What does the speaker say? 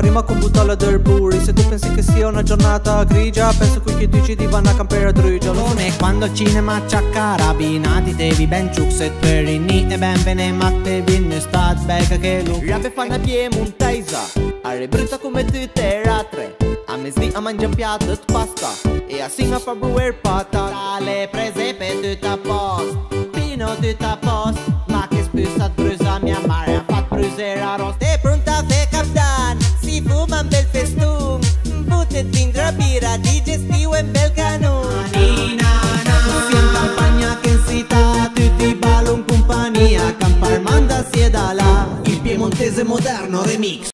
rima con buttala del burri. Se tu pensi che sia una giornata grigia, penso qui che dici di vanno a campere a drigia. Come quando il cinema c'ha carabinati, tevi ben ciuc se twerini e ben vene matte vinne stat bega che lu. Rabe fanno abbiamo un taisa, are brutta come tutte le altre. A mezzi a mangiare piatto di pasta e a sing a fa bruer patata. Le prese per tutto a posto, fino tutto a posto. Ma che spessa brusa mia mare ha fatto brusare a rosto. È pronta per capdan, si fuma un bel festun. Buttati in birra, digestivo e un bel canone. Si in campagna che si sta, tutti ballo in compagnia. Campar manda si è da là, il piemontese moderno remix.